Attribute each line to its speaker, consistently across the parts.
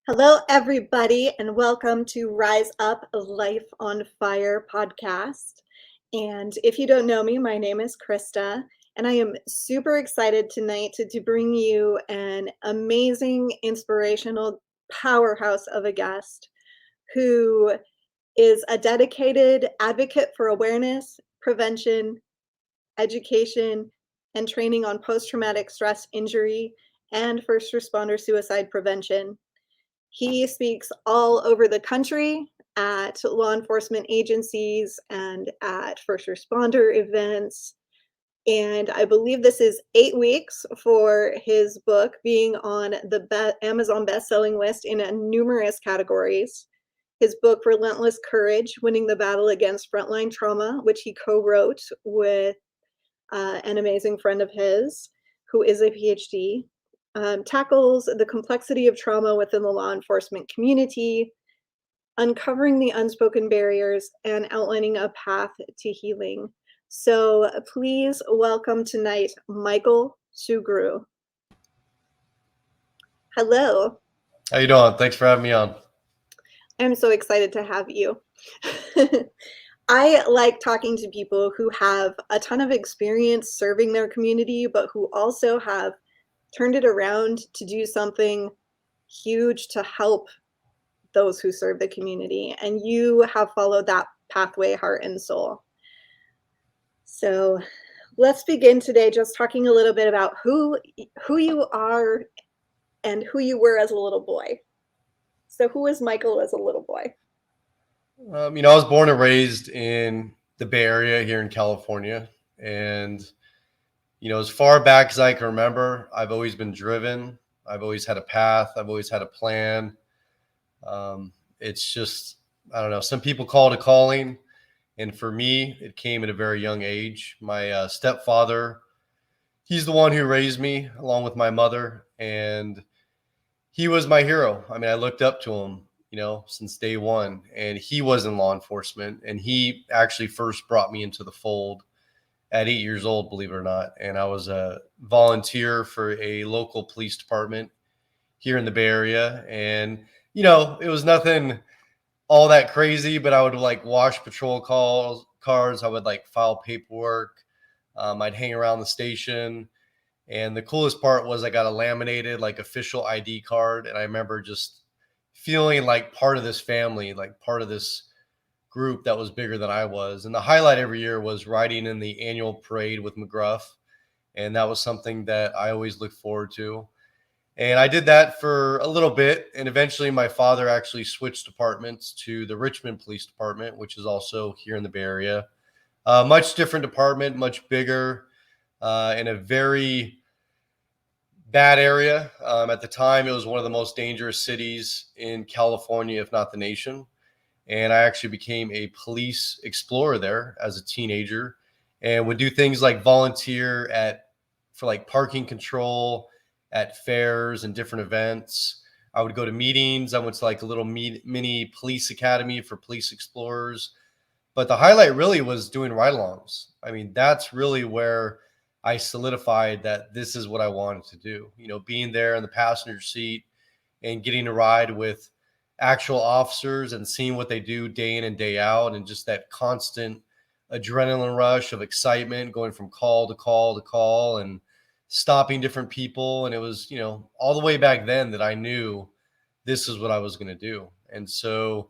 Speaker 1: Hello, everybody, and welcome to Rise Up Life on Fire podcast. And if you don't know me, my name is Krista, and I am super excited tonight to bring you an amazing, inspirational powerhouse of a guest who is a dedicated advocate for awareness, prevention, education, and training on post-traumatic stress injury and first responder suicide prevention. He speaks all over the country at law enforcement agencies and at first responder events. And I believe this is 8 weeks for his book being on the Amazon bestselling list in numerous categories. His book, Relentless Courage, Winning the Battle Against Frontline Trauma, which he co-wrote with an amazing friend of his who is a PhD, tackles the complexity of trauma within the law enforcement community, uncovering the unspoken barriers, and outlining a path to healing. So please welcome tonight, Michael Sugrue. Hello.
Speaker 2: How you doing? Thanks for having me on.
Speaker 1: I'm so excited to have you. I like talking to people who have a ton of experience serving their community, but who also have turned it around to do something huge to help those who serve the community. And you have followed that pathway, heart and soul. So let's begin today just talking a little bit about who you are and who you were as a little boy. So who is Michael as a little boy?
Speaker 2: I was born and raised in the Bay Area here in California. And, as far back as I can remember, I've always been driven. I've always had a path. I've always had a plan. It's just, I don't know, some people call it a calling. And for me, it came at a very young age. My stepfather, he's the one who raised me along with my mother. And he was my hero. I mean, I looked up to him, since day one. And he was in law enforcement. And he actually first brought me into the fold at 8 years old, believe it or not. And I was a volunteer for a local police department here in the Bay Area. And, it was nothing all that crazy, but I would wash patrol cars. I would file paperwork. I'd hang around the station. And the coolest part was I got a laminated official ID card. And I remember just feeling like part of this family, like part of this group that was bigger than I was. And the highlight every year was riding in the annual parade with McGruff. And that was something that I always looked forward to. And I did that for a little bit. And eventually my father actually switched departments to the Richmond Police Department, which is also here in the Bay Area. Much different department, much bigger, in a very bad area. At the time, it was one of the most dangerous cities in California, if not the nation. And I actually became a police explorer there as a teenager and would do things like volunteer for parking control at fairs and different events. I would go to meetings. I went to a little mini police academy for police explorers. But the highlight really was doing ride-alongs. I mean, that's really where I solidified that this is what I wanted to do. Being there in the passenger seat and getting to ride with actual officers and seeing what they do day in and day out, and just that constant adrenaline rush of excitement going from call to call to call and stopping different people. And it was, all the way back then that I knew this is what I was going to do. And so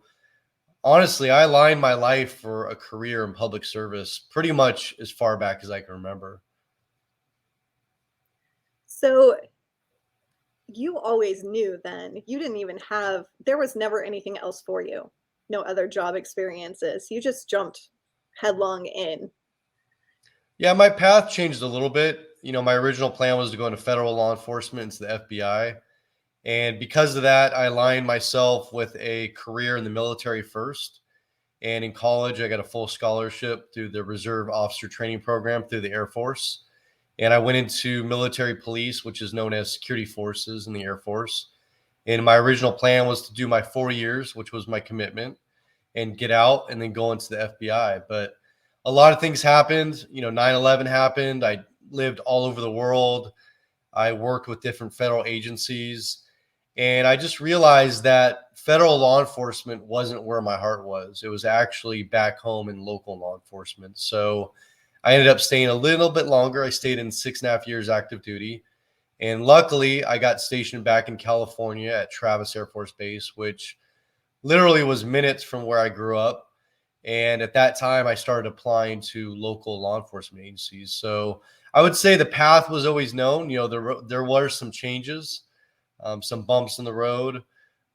Speaker 2: honestly, I aligned my life for a career in public service pretty much as far back as I can remember.
Speaker 1: So you always knew then. You didn't even there was never anything else for you. No other job experiences. You just jumped headlong in.
Speaker 2: Yeah, my path changed a little bit. My original plan was to go into federal law enforcement, into the FBI. And because of that, I aligned myself with a career in the military first. And in college, I got a full scholarship through the Reserve Officer Training Program through the Air Force. And I went into military police, which is known as security forces in the Air Force. And my original plan was to do my 4 years, which was my commitment, and get out and then go into the FBI. But a lot of things happened. 9/11 happened. I lived all over the world. I worked with different federal agencies. And I just realized that federal law enforcement wasn't where my heart was. It was actually back home in local law enforcement. So I ended up staying a little bit longer. I stayed in 6.5 years active duty. And luckily, I got stationed back in California at Travis Air Force Base, which literally was minutes from where I grew up. And at that time, I started applying to local law enforcement agencies. So I would say the path was always known. There were some changes, some bumps in the road,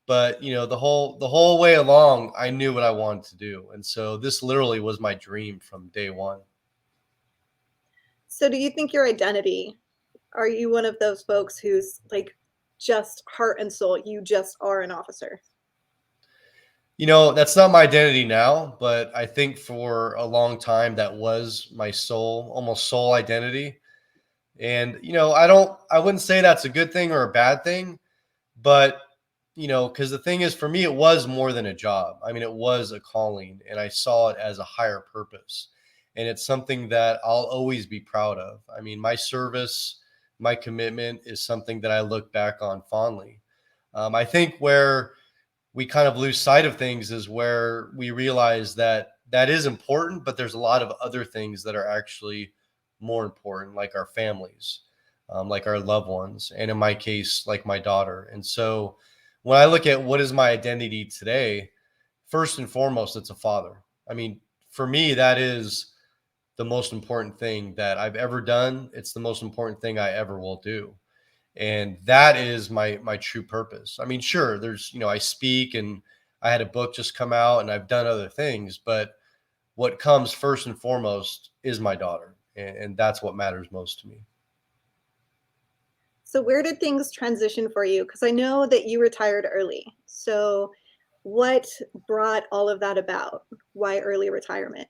Speaker 2: but the whole way along, I knew what I wanted to do. And so this literally was my dream from day one.
Speaker 1: So do you think your identity, are you one of those folks who's like just heart and soul, you just are an officer?
Speaker 2: That's not my identity now, but I think for a long time that was my soul, almost soul identity. And I wouldn't say that's a good thing or a bad thing, but because the thing is, for me, it was more than a job. I mean, it was a calling, and I saw it as a higher purpose. And it's something that I'll always be proud of. I mean, my service, my commitment is something that I look back on fondly. I think where we kind of lose sight of things is where we realize that that is important, but there's a lot of other things that are actually more important, like our families, like our loved ones, and in my case, like my daughter. And so when I look at what is my identity today, first and foremost, it's a father. I mean, for me, that is the most important thing that I've ever done. It's the most important thing I ever will do. And that is my true purpose. I mean, sure, I speak, and I had a book just come out, and I've done other things, but what comes first and foremost is my daughter, and that's what matters most to me.
Speaker 1: So where did things transition for you? Because I know that you retired early. So what brought all of that about? Why early retirement?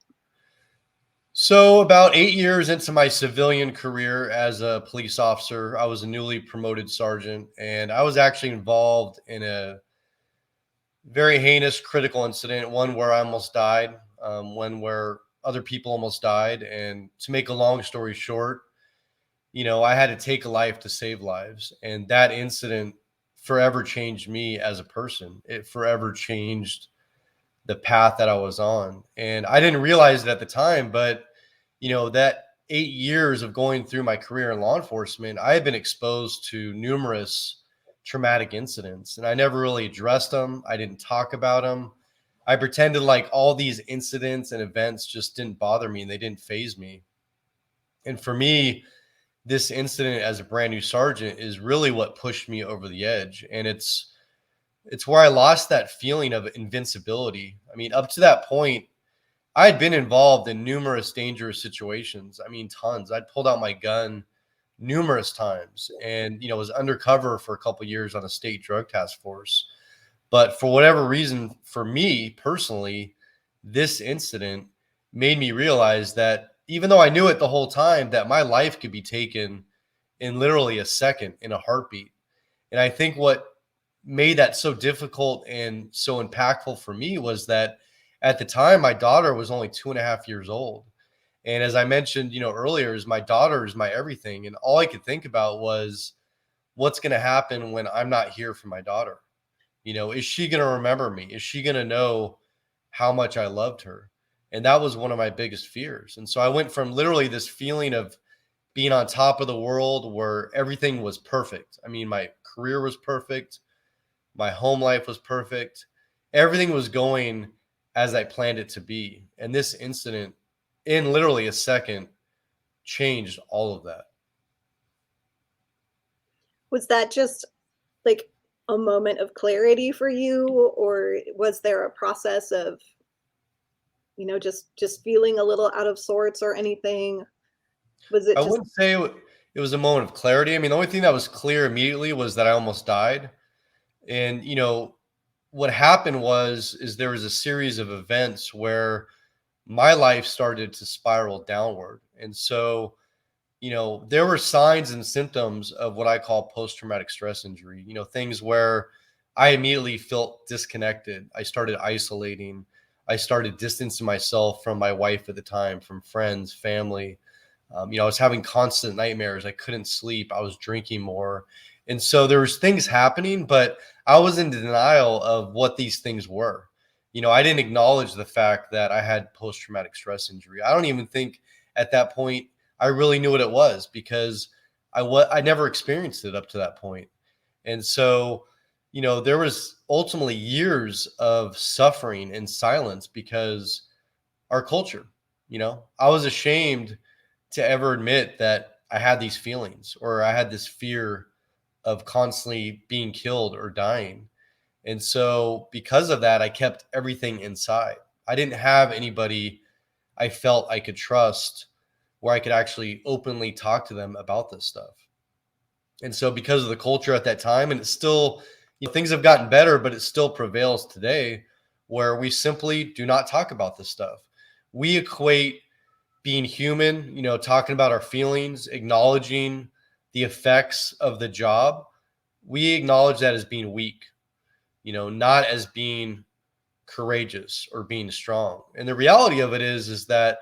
Speaker 2: So about 8 years into my civilian career as a police officer, I was a newly promoted sergeant, and I was actually involved in a very heinous, critical incident, one where I almost died, one where other people almost died. And to make a long story short, I had to take a life to save lives. And that incident forever changed me as a person. It forever changed the path that I was on. And I didn't realize it at the time, but that 8 years of going through my career in law enforcement, I had been exposed to numerous traumatic incidents, and I never really addressed them. I didn't talk about them. I pretended like all these incidents and events just didn't bother me and they didn't faze me. And for me, this incident as a brand new sergeant is really what pushed me over the edge. And it's where I lost that feeling of invincibility. I mean, up to that point, I had been involved in numerous dangerous situations. I mean, tons. I'd pulled out my gun numerous times, and was undercover for a couple of years on a state drug task force. But for whatever reason, for me personally, this incident made me realize that even though I knew it the whole time, that my life could be taken in literally a second, in a heartbeat. And I think what made that so difficult and so impactful for me was that at the time, my daughter was only 2.5 years old. And as I mentioned, earlier, is my daughter is my everything. And all I could think about was what's going to happen when I'm not here for my daughter. Is she going to remember me? Is she going to know how much I loved her? And that was one of my biggest fears. And so I went from literally this feeling of being on top of the world where everything was perfect. I mean, my career was perfect. My home life was perfect. Everything was going as I planned it to be. And this incident, in literally a second, changed all of that.
Speaker 1: Was that just like a moment of clarity for you, or was there a process of, just feeling a little out of sorts or anything? Was it
Speaker 2: I
Speaker 1: just
Speaker 2: wouldn't say it was a moment of clarity. I mean, the only thing that was clear immediately was that I almost died. And, what happened is there was a series of events where my life started to spiral downward. And so, there were signs and symptoms of what I call post-traumatic stress injury, things where I immediately felt disconnected. I started isolating. I started distancing myself from my wife at the time, from friends, family. I was having constant nightmares. I couldn't sleep. I was drinking more. And so there was things happening, but I was in denial of what these things were. I didn't acknowledge the fact that I had post-traumatic stress injury. I don't even think at that point I really knew what it was, because I never experienced it up to that point. And so, there was ultimately years of suffering in silence because our culture, I was ashamed to ever admit that I had these feelings, or I had this fear of constantly being killed or dying. And so because of that, I kept everything inside. I didn't have anybody I felt I could trust where I could actually openly talk to them about this stuff. And so because of the culture at that time, and it's still, things have gotten better, but it still prevails today, where we simply do not talk about this stuff. We equate being human, talking about our feelings, acknowledging the effects of the job. We acknowledge that as being weak, not as being courageous or being strong. And the reality of it is that,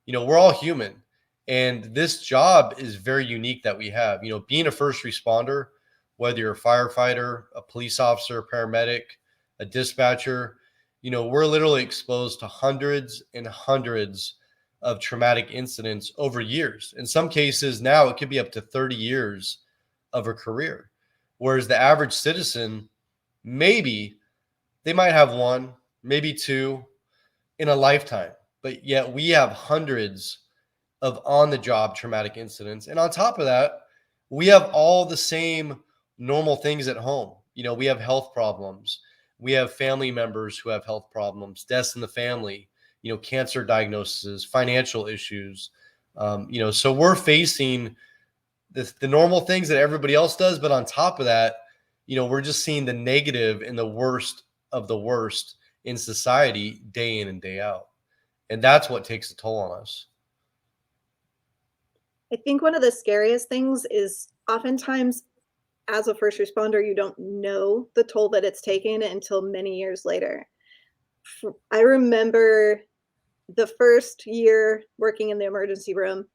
Speaker 2: we're all human. And this job is very unique that we have. Being a first responder, whether you're a firefighter, a police officer, a paramedic, a dispatcher, we're literally exposed to hundreds and hundreds of traumatic incidents over years. In some cases now, it could be up to 30 years of a career. Whereas the average citizen, maybe they might have one, maybe two in a lifetime, but yet we have hundreds of on-the-job traumatic incidents. And on top of that, we have all the same normal things at home. We have health problems. We have family members who have health problems, deaths in the family, cancer diagnoses, financial issues. So we're facing the normal things that everybody else does. But on top of that, we're just seeing the negative and the worst of the worst in society day in and day out. And that's what takes a toll on us.
Speaker 1: I think one of the scariest things is oftentimes as a first responder, you don't know the toll that it's taken until many years later. I remember the first year working in the emergency room,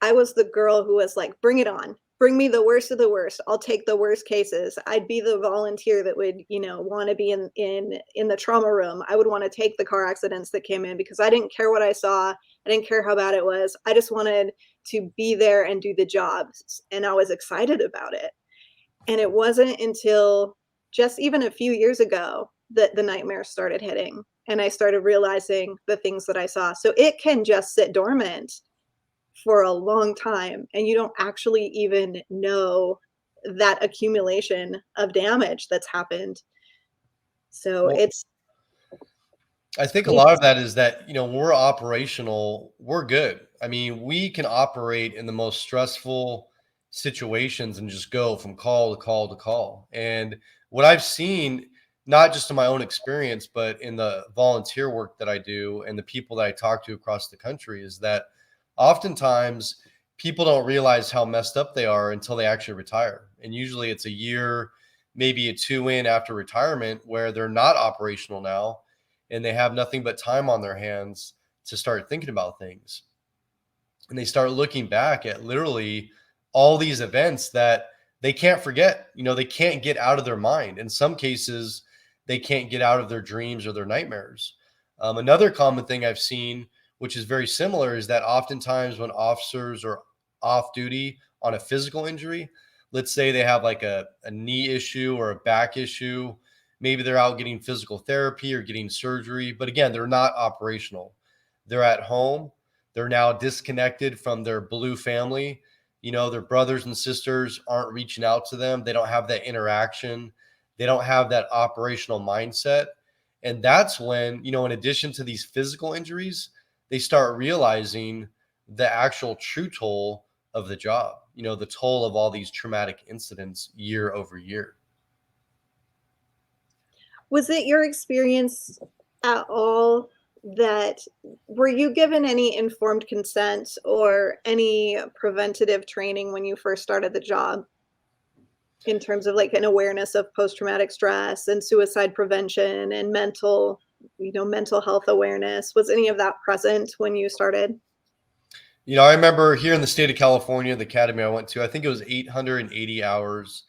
Speaker 1: I was the girl who was like, bring it on. Bring me the worst of the worst. I'll take the worst cases. I'd be the volunteer that would, want to be in the trauma room. I would want to take the car accidents that came in because I didn't care what I saw. I didn't care how bad it was. I just wanted to be there and do the job. And I was excited about it. And it wasn't until just even a few years ago that the nightmares started hitting and I started realizing the things that I saw. So it can just sit dormant for a long time and you don't actually even know that accumulation of damage that's happened. So
Speaker 2: Well, I think a lot of that is that, when we're operational, we're good. I mean, we can operate in the most stressful situations and just go from call to call to call. And what I've seen, not just in my own experience, but in the volunteer work that I do and the people that I talk to across the country, is that oftentimes people don't realize how messed up they are until they actually retire. And usually it's a year, maybe a two in after retirement, where they're not operational now and they have nothing but time on their hands to start thinking about things. And they start looking back at literally all these events that they can't forget. They can't get out of their mind. In some cases, they can't get out of their dreams or their nightmares. Another common thing I've seen, which is very similar, is that oftentimes when officers are off duty on a physical injury, let's say they have like a knee issue or a back issue, maybe they're out getting physical therapy or getting surgery, but again, they're not operational. They're at home. They're now disconnected from their blue family. Their brothers and sisters aren't reaching out to them. They don't have that interaction. They don't have that operational mindset. And that's when, in addition to these physical injuries, they start realizing the actual true toll of the job, the toll of all these traumatic incidents year over year.
Speaker 1: Was it your experience at all that were you given any informed consent or any preventative training when you first started the job in terms of like an awareness of post-traumatic stress and suicide prevention and mental health awareness? Was any of that present when you started?
Speaker 2: I remember here in the state of California, the academy I went to, I think it was 880 hours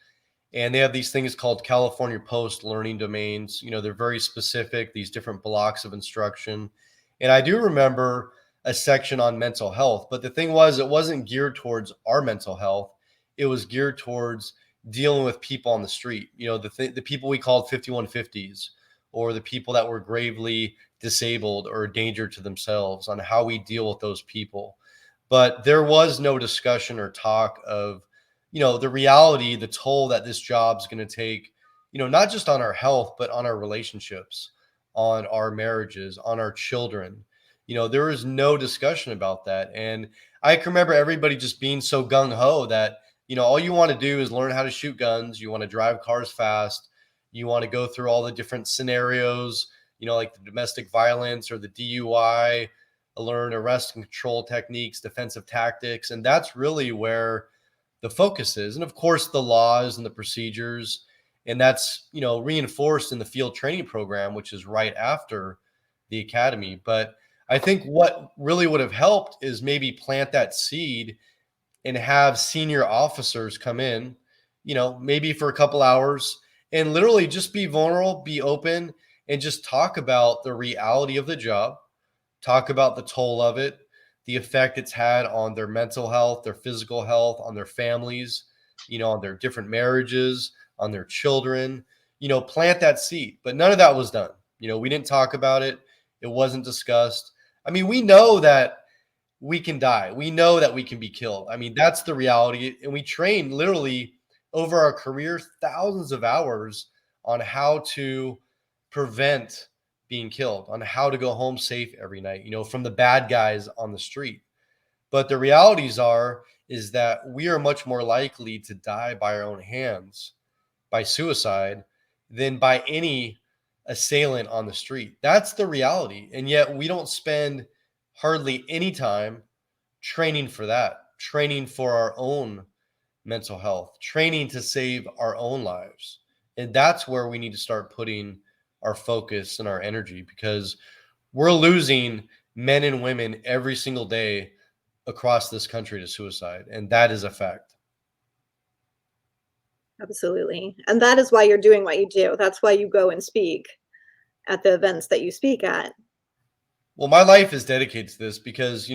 Speaker 2: And they have these things called California Post learning domains. They're very specific, these different blocks of instruction. And I do remember a section on mental health, but the thing was, it wasn't geared towards our mental health. It was geared towards dealing with people on the street, the people we called 5150s, or the people that were gravely disabled or a danger to themselves, on how we deal with those people. But there was no discussion or talk of, the reality, the toll that this job's going to take, not just on our health, but on our relationships, on our marriages, on our children. There was no discussion about that. And I can remember everybody just being so gung ho that, all you want to do is learn how to shoot guns. You want to drive cars fast. You want to go through all the different scenarios, like the domestic violence or the DUI, learn arrest and control techniques, defensive tactics. And that's really where the focus is. And of course, the laws and the procedures. And that's, reinforced in the field training program, which is right after the academy. But I think what really would have helped is maybe plant that seed and have senior officers come in, maybe for a couple hours, and literally just be vulnerable, be open, and just talk about the reality of the job, talk about the toll of it, the effect it's had on their mental health, their physical health, on their families, on their different marriages, on their children, plant that seed. But none of that was done. We didn't talk about it. It wasn't discussed. I mean, we know that we can die. We know that we can be killed. I mean, that's the reality. And we train literally over our career thousands of hours on how to prevent being killed, on how to go home safe every night, from the bad guys on the street. But the realities is that we are much more likely to die by our own hands, by suicide, than by any assailant on the street. That's the reality. And yet we don't spend hardly any time training for that, training for our own mental health, training to save our own lives. And that's where we need to start putting our focus and our energy, because we're losing men and women every single day across this country to suicide. And that is a fact.
Speaker 1: Absolutely. And that is why you're doing what you do. That's why you go and speak at the events that you speak at.
Speaker 2: Well, my life is dedicated to this because,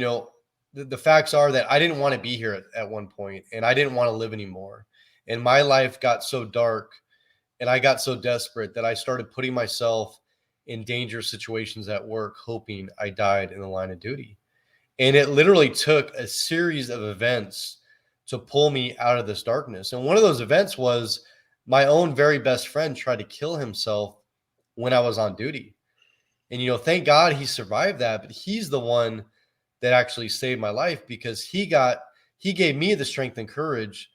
Speaker 2: the facts are that I didn't want to be here at one point, and I didn't want to live anymore. And my life got so dark and I got so desperate that I started putting myself in dangerous situations at work, hoping I died in the line of duty. And it literally took a series of events to pull me out of this darkness. And one of those events was my own very best friend tried to kill himself when I was on duty. And, thank God he survived that, but he's the one that actually saved my life, because he gave me the strength and courage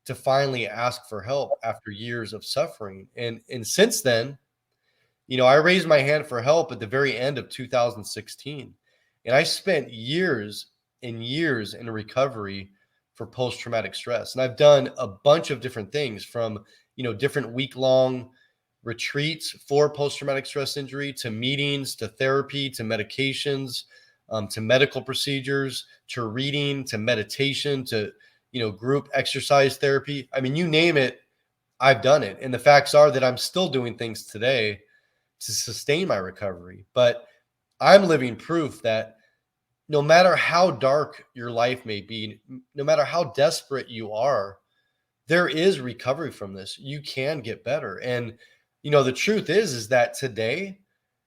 Speaker 2: to finally ask for help after years of suffering. And since then, I raised my hand for help at the very end of 2016. And I spent years and years in recovery for post-traumatic stress. And I've done a bunch of different things, from, different week-long retreats for post-traumatic stress injury, to meetings, to therapy, to medications, to medical procedures, to reading, to meditation, to, group exercise therapy. I mean, you name it, I've done it. And the facts are that I'm still doing things today to sustain my recovery. But I'm living proof that no matter how dark your life may be, no matter how desperate you are, there is recovery from this. You can get better. And, the truth is that today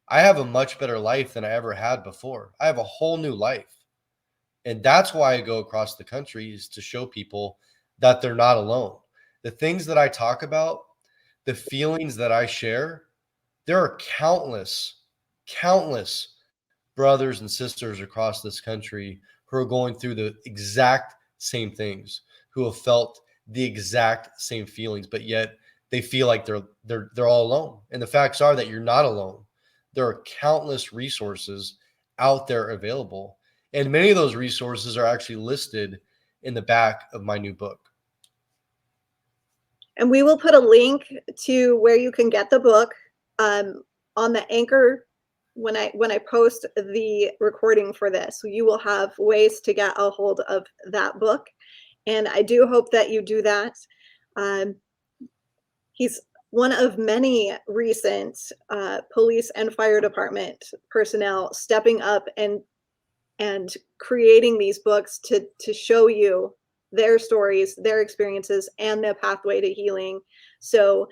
Speaker 2: I have a much better life than I ever had before. I have a whole new life. And that's why I go across the country, is to show people that they're not alone. The things that I talk about, the feelings that I share, there are countless brothers and sisters across this country who are going through the exact same things, who have felt the exact same feelings, but yet they feel like they're all alone. And the facts are that you're not alone. There are countless resources out there available. And many of those resources are actually listed in the back of my new book.
Speaker 1: And we will put a link to where you can get the book on the Anchor. When I post the recording for this, you will have ways to get a hold of that book. And I do hope that you do that. He's one of many recent police and fire department personnel stepping up and creating these books to show you their stories, their experiences, and their pathway to healing. So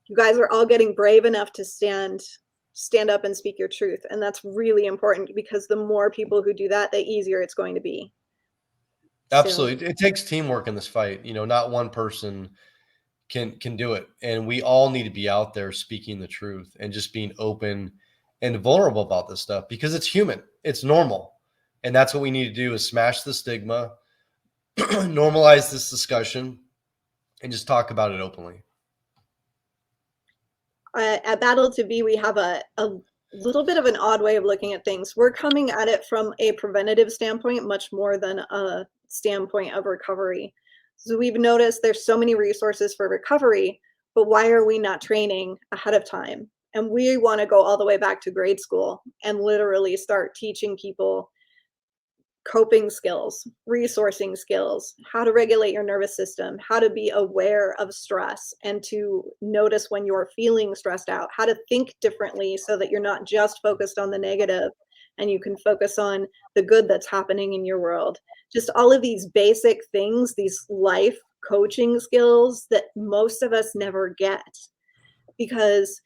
Speaker 1: you guys are all getting brave enough to stand up and speak your truth. And that's really important, because the more people who do that, the easier it's going to be.
Speaker 2: Absolutely. It takes teamwork in this fight. Not one person can do it. And we all need to be out there speaking the truth and just being open and vulnerable about this stuff, because it's human. It's normal. And that's what we need to do, is smash the stigma, normalize this discussion, and just talk about it openly.
Speaker 1: At Battle to Be, we have a little bit of an odd way of looking at things. We're coming at it from a preventative standpoint, much more than a standpoint of recovery. So we've noticed there's so many resources for recovery, but why are we not training ahead of time? And we want to go all the way back to grade school and literally start teaching people coping skills, resourcing skills, how to regulate your nervous system, how to be aware of stress and to notice when you're feeling stressed out, how to think differently so that you're not just focused on the negative and you can focus on the good that's happening in your world. Just all of these basic things, these life coaching skills that most of us never get, because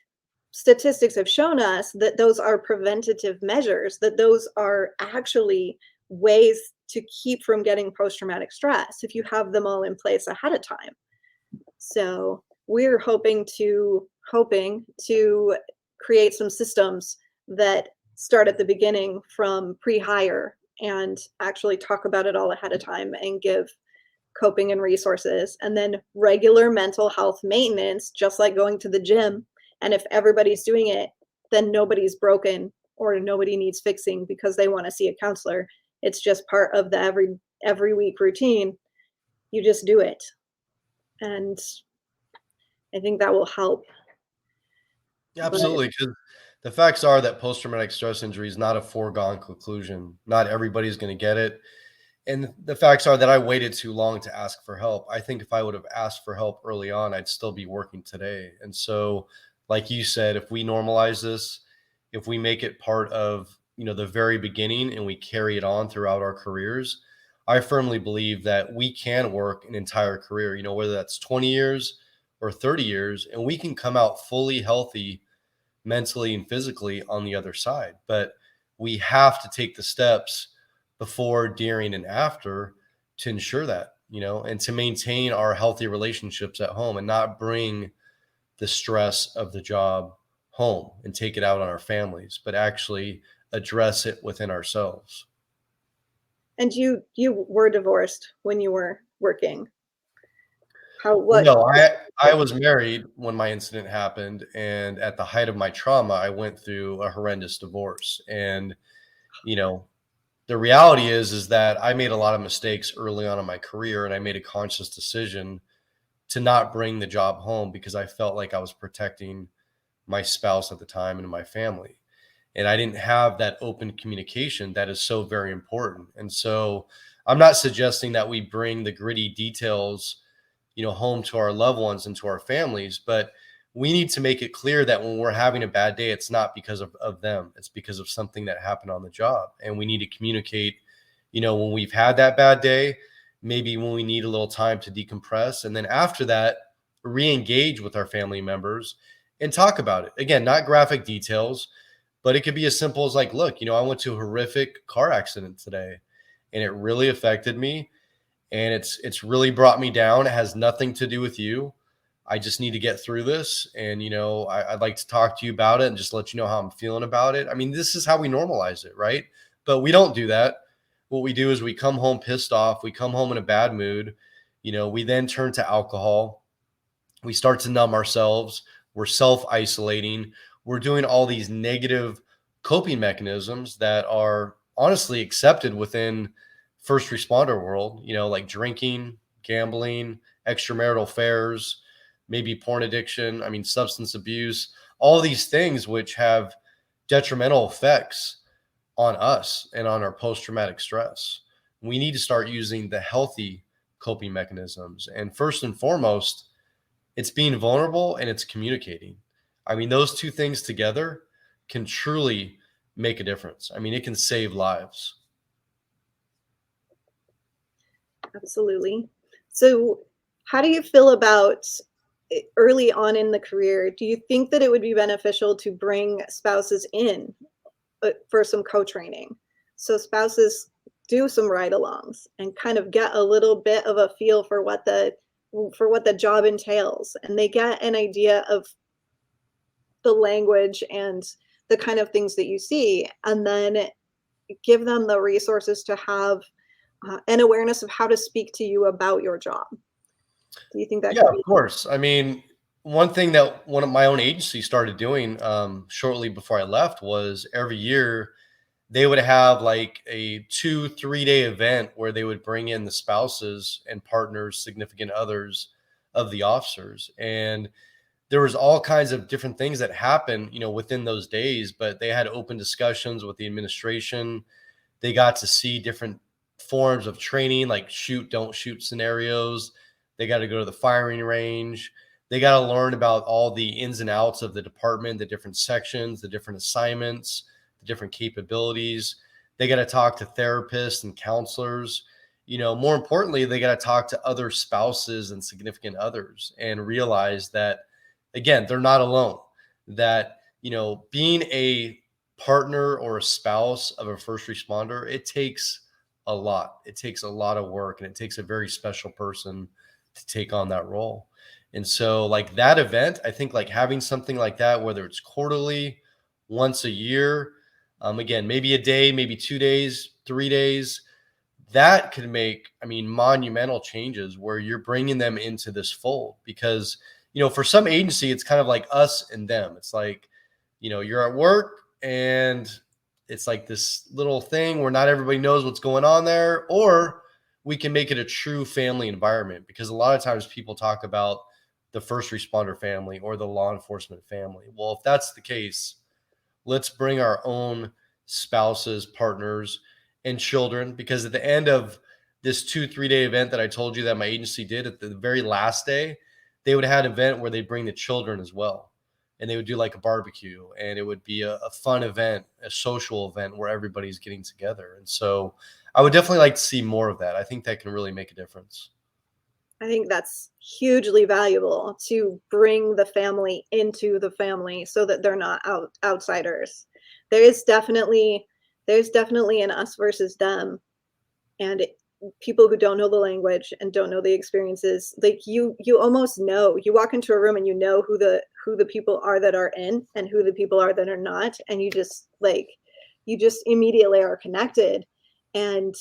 Speaker 1: statistics have shown us that those are preventative measures, that those are actually ways to keep from getting post-traumatic stress if you have them all in place ahead of time. So we're hoping to create some systems that start at the beginning from pre-hire and actually talk about it all ahead of time and give coping and resources, and then regular mental health maintenance, just like going to the gym. And if everybody's doing it, then nobody's broken or nobody needs fixing because they want to see a counselor. It's just part of the every week routine. You just do it. And I think that will help.
Speaker 2: Absolutely. Because the facts are that post-traumatic stress injury is not a foregone conclusion. Not everybody's going to get it. And the facts are that I waited too long to ask for help. I think if I would have asked for help early on, I'd still be working today. And so, like you said, if we normalize this, if we make it part of, the very beginning and we carry it on throughout our careers, I firmly believe that we can work an entire career, whether that's 20 years or 30 years, and we can come out fully healthy mentally and physically on the other side. But we have to take the steps before, during, and after to ensure that, and to maintain our healthy relationships at home and not bring the stress of the job home and take it out on our families, but actually address it within ourselves.
Speaker 1: And you were divorced when you were working.
Speaker 2: No, I was married when my incident happened, and at the height of my trauma, I went through a horrendous divorce. And the reality is that I made a lot of mistakes early on in my career, and I made a conscious decision to not bring the job home because I felt like I was protecting my spouse at the time and my family. And I didn't have that open communication that is so very important. And so I'm not suggesting that we bring the gritty details, home to our loved ones and to our families, but we need to make it clear that when we're having a bad day, it's not because of them. It's because of something that happened on the job. And we need to communicate, when we've had that bad day, maybe when we need a little time to decompress. And then after that, re-engage with our family members and talk about it. Again, not graphic details, but it could be as simple as like, look, I went to a horrific car accident today and it really affected me. And it's really brought me down. It has nothing to do with you. I just need to get through this. And, I'd like to talk to you about it and just let you know how I'm feeling about it. I mean, this is how we normalize it, right? But we don't do that. What we do is we come home pissed off. We come home in a bad mood. We then turn to alcohol. We start to numb ourselves. We're self-isolating. We're doing all these negative coping mechanisms that are honestly accepted within first responder world, like drinking, gambling, extramarital affairs, maybe porn addiction, substance abuse, all these things which have detrimental effects on us and on our post-traumatic stress. We need to start using the healthy coping mechanisms. And first and foremost, It's being vulnerable and it's communicating. I mean, those two things together can truly make a difference. I mean, it can save lives.
Speaker 1: Absolutely. So, how do you feel about early on in the career? Do you think that it would be beneficial to bring spouses in for some co-training, so spouses do some ride-alongs and kind of get a little bit of a feel for what the job entails, and they get an idea of the language and the kind of things that you see, and then give them the resources to have an awareness of how to speak to you about your job. Do you think that
Speaker 2: Yeah,
Speaker 1: could
Speaker 2: of
Speaker 1: be?
Speaker 2: course. I mean, one thing that one of my own agency started doing shortly before I left was every year they would have like a 2-3 day event where they would bring in the spouses and partners, significant others of the officers. And there was all kinds of different things that happened, within those days, but they had open discussions with the administration. They got to see different forms of training, like shoot, don't shoot scenarios. They got to go to the firing range. They got to learn about all the ins and outs of the department, the different sections, the different assignments, the different capabilities. They got to talk to therapists and counselors. More importantly, they got to talk to other spouses and significant others and realize that, again, they're not alone. That, being a partner or a spouse of a first responder, it takes a lot. It takes a lot of work, and it takes a very special person to take on that role. And so, like that event, I think like having something like that, whether it's quarterly, once a year, again, maybe a day, maybe 2 days, 3 days, that could make, I mean, monumental changes where you're bringing them into this fold. Because, for some agency, it's kind of like us and them. It's like, you're at work and it's like this little thing where not everybody knows what's going on there, or we can make it a true family environment, because a lot of times people talk about the first responder family or the law enforcement family. Well, if that's the case, let's bring our own spouses, partners, and children, because at the end of this 2-3 day event that I told you that my agency did, at the very last day, they would have an event where they bring the children as well. And they would do like a barbecue, and it would be a fun event, a social event where everybody's getting together. And so I would definitely like to see more of that. I think that can really make a difference.
Speaker 1: I think that's hugely valuable, to bring the family into the family so that they're not outsiders. There's definitely an us versus them, and people who don't know the language and don't know the experiences, like you almost know, you walk into a room and you know who the people are that are in and who the people are that are not, and you just immediately are connected. And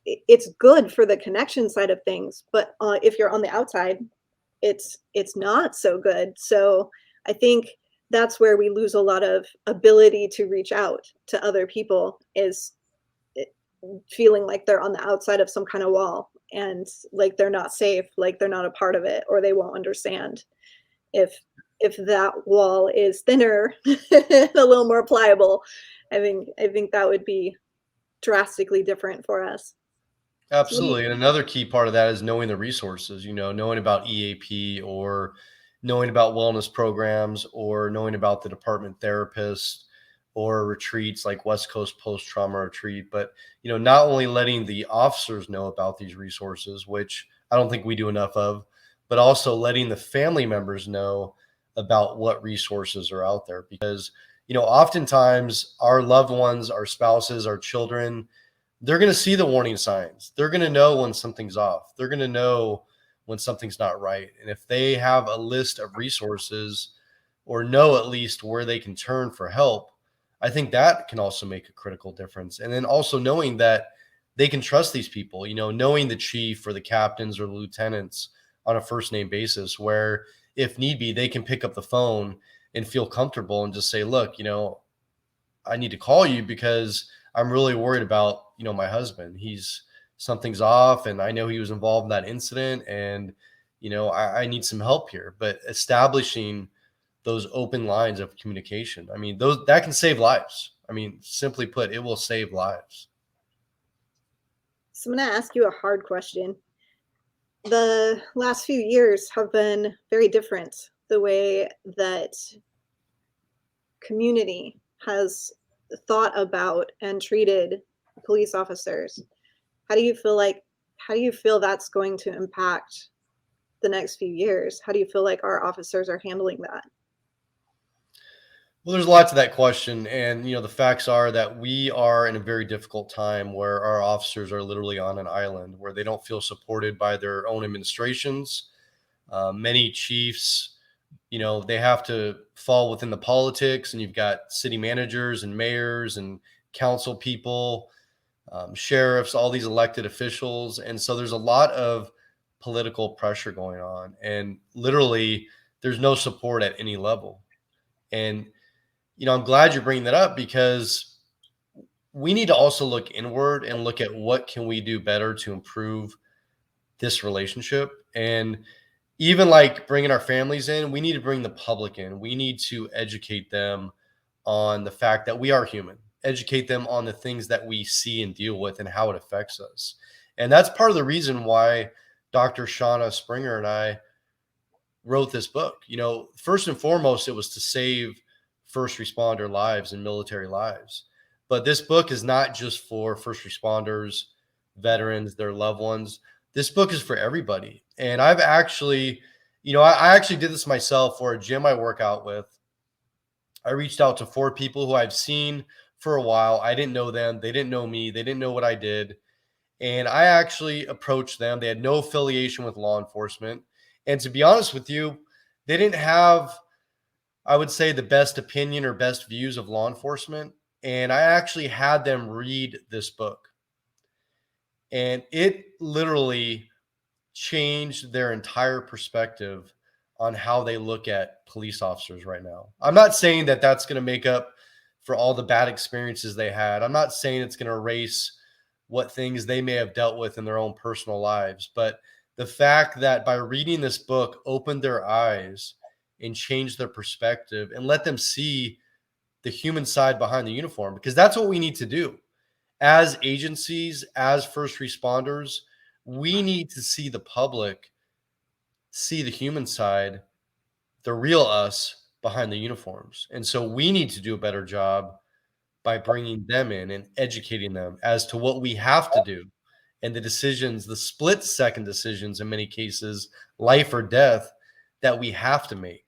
Speaker 1: it's good for the connection side of things, but if you're on the outside, it's not so good. So I think that's where we lose a lot of ability to reach out to other people, is feeling like they're on the outside of some kind of wall, and like they're not safe, like they're not a part of it, or they won't understand. If that wall is thinner a little more pliable, I think that would be drastically different for us. So what do you
Speaker 2: Absolutely. And another key part of that is knowing the resources, knowing about EAP, or knowing about wellness programs, or knowing about the department therapist, or retreats like West Coast Post Trauma Retreat. But, not only letting the officers know about these resources, which I don't think we do enough of, but also letting the family members know about what resources are out there. Because, oftentimes our loved ones, our spouses, our children, they're going to see the warning signs. They're going to know when something's off. They're going to know when something's not right. And if they have a list of resources, or know at least where they can turn for help, I think that can also make a critical difference. And then also knowing that they can trust these people, knowing the chief or the captains or the lieutenants on a first name basis, where if need be, they can pick up the phone and feel comfortable and just say, look, I need to call you because I'm really worried about, my husband. Something's off, and I know he was involved in that incident, and, I need some help here. But establishing those open lines of communication, I mean, that can save lives. I mean, simply put, it will save lives.
Speaker 1: So I'm going to ask you a hard question. the last few years have been very different. The way that community has thought about and treated police officers. How do you feel like, how do you feel that's going to impact the next few years? How do you feel like our officers are handling that?
Speaker 2: Well, there's a lot to that question. And, the facts are that we are in a very difficult time where our officers are literally on an island where they don't feel supported by their own administrations. Many chiefs, they have to fall within the politics, and you've got city managers and mayors and council people, sheriffs, all these elected officials. And so there's a lot of political pressure going on. And literally, there's no support at any level. And I'm glad you're bringing that up because we need to also look inward and look at what can we do better to improve this relationship. And even like bringing our families in, we need to bring the public in. We need to educate them on the fact that we are human, educate them on the things that we see and deal with and how it affects us. And that's part of the reason why Dr. Shauna Springer and I wrote this book. First and foremost, it was to save first responder lives and military lives. But this book is not just for first responders, veterans, their loved ones. This book is for everybody. And I've actually, I actually did this myself for a gym I work out with. I reached out to 4 people who I've seen for a while. I didn't know them. They didn't know me. They didn't know what I did. And I actually approached them. They had no affiliation with law enforcement. And to be honest with you, they didn't have, I would say, the best opinion or best views of law enforcement. And I actually had them read this book. And it literally changed their entire perspective on how they look at police officers right now. I'm not saying that that's going to make up for all the bad experiences they had. I'm not saying it's going to erase what things they may have dealt with in their own personal lives. But the fact that by reading this book opened their eyes and changed their perspective and let them see the human side behind the uniform, because that's what we need to do. As agencies, as first responders, we need to see the public see the human side, the real us behind the uniforms. And so we need to do a better job by bringing them in and educating them as to what we have to do and the decisions, the split second decisions in many cases, life or death, that we have to make.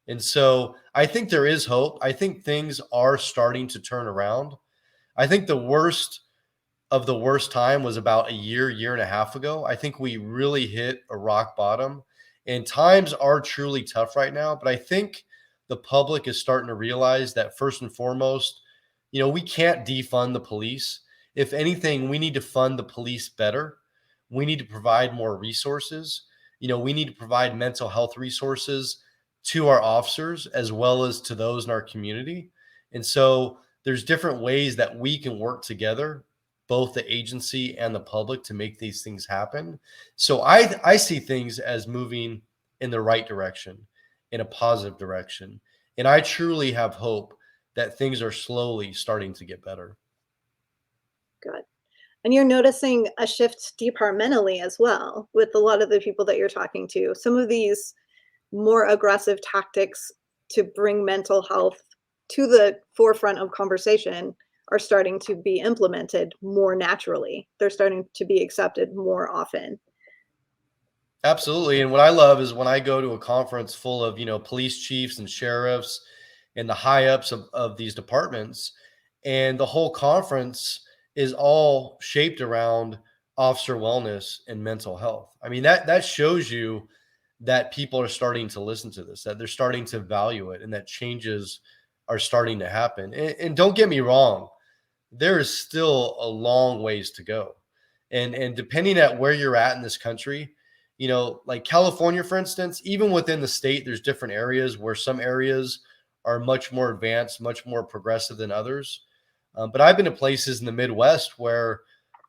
Speaker 2: And so I think there is hope. I think things are starting to turn around. I think the worst of the worst time was about a year and a half ago. I think we really hit a rock bottom, and times are truly tough right now. But I think the public is starting to realize that first and foremost, we can't defund the police. If anything, we need to fund the police better. We need to provide more resources. We need to provide mental health resources to our officers as well as to those in our community. And so there's different ways that we can work together, both the agency and the public, to make these things happen. So I see things as moving in the right direction, in a positive direction. And I truly have hope that things are slowly starting to get better.
Speaker 1: Good. And you're noticing a shift departmentally as well with a lot of the people that you're talking to. Some of these more aggressive tactics to bring mental health to the forefront of conversation are starting to be implemented more naturally. They're starting to be accepted more often.
Speaker 2: Absolutely. And what I love is when I go to a conference full of, police chiefs and sheriffs and the high ups of these departments, and the whole conference is all shaped around officer wellness and mental health. I mean, that shows you that people are starting to listen to this, that they're starting to value it, and that changes are starting to happen. And don't get me wrong, there is still a long ways to go. And depending at where you're at in this country, like California, for instance, even within the state, there's different areas where some areas are much more advanced, much more progressive than others. But I've been to places in the Midwest where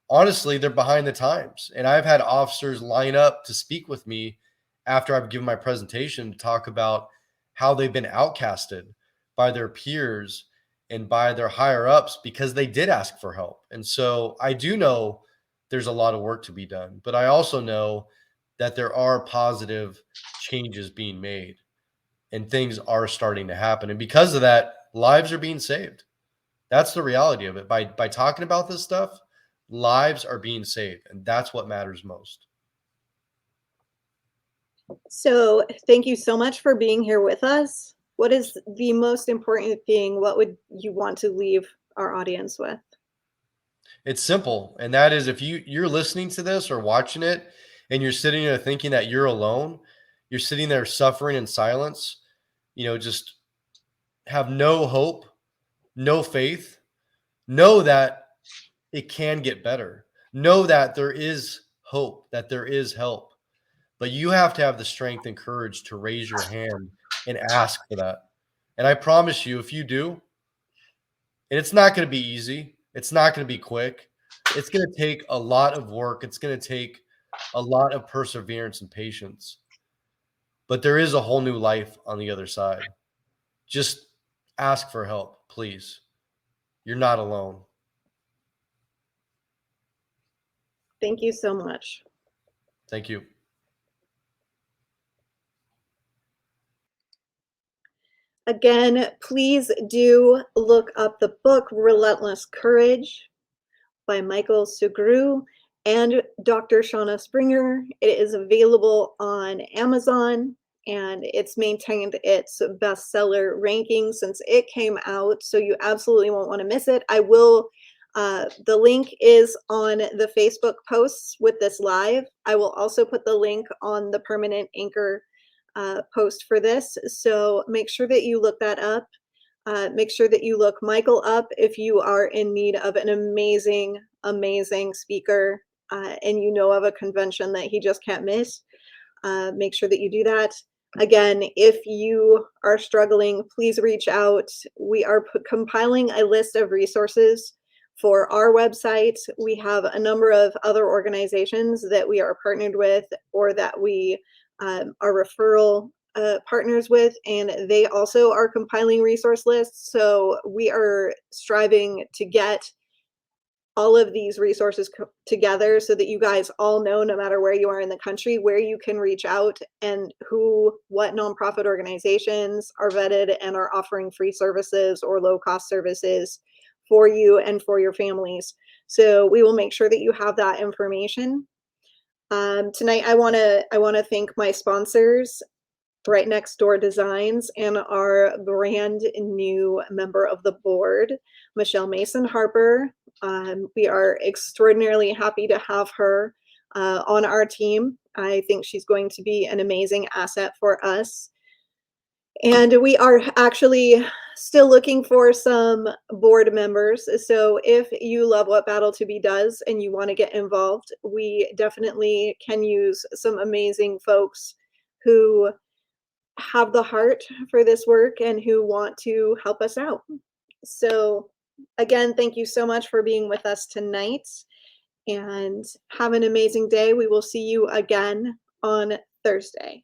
Speaker 2: honestly, they're behind the times. And I've had officers line up to speak with me after I've given my presentation to talk about how they've been outcasted by their peers and by their higher ups because they did ask for help. And so I do know there's a lot of work to be done, but I also know that there are positive changes being made and things are starting to happen. And because of that, lives are being saved. That's the reality of it. By talking about this stuff, lives are being saved, and that's what matters most.
Speaker 1: So thank you so much for being here with us. What is the most important thing? What would you want to leave our audience with?
Speaker 2: It's simple, and that is if you're listening to this or watching it and you're sitting there thinking that you're alone, you're sitting there suffering in silence, just have no hope, no faith, know that it can get better. Know that there is hope, that there is help. But you have to have the strength and courage to raise your hand and ask for that. And I promise you, if you do, and it's not going to be easy, it's not going to be quick, it's going to take a lot of work, it's going to take a lot of perseverance and patience. But there is a whole new life on the other side. Just ask for help, please. You're not alone.
Speaker 1: Thank you so much.
Speaker 2: Thank you.
Speaker 1: Again, please do look up the book Relentless Courage by Michael Sugrue and Dr. Shauna Springer. It is available on Amazon and it's maintained its bestseller ranking since it came out, so you absolutely won't want to miss it. I will the link is on the Facebook posts with this live. I will also put the link on the permanent anchor post for this, so make sure that you look that up. Make sure that you look Michael up if you are in need of an amazing speaker and you know of a convention that he just can't miss. Make sure that you do that. Again, if you are struggling, please reach out. We are compiling a list of resources for our website. We have a number of other organizations that we are partnered with or that we are referral partners with, and they also are compiling resource lists. So we are striving to get all of these resources together so that you guys all know, no matter where you are in the country, where you can reach out and what nonprofit organizations are vetted and are offering free services or low-cost services for you and for your families. So we will make sure that you have that information. Tonight, I want to thank my sponsors, Right Next Door Designs, and our brand new member of the board, Michelle Mason Harper. We are extraordinarily happy to have her on our team. I think she's going to be an amazing asset for us. And we are actually still looking for some board members. So if you love what Battle to Be does and you want to get involved, we definitely can use some amazing folks who have the heart for this work and who want to help us out. So again, thank you so much for being with us tonight and have an amazing day. We will see you again on Thursday.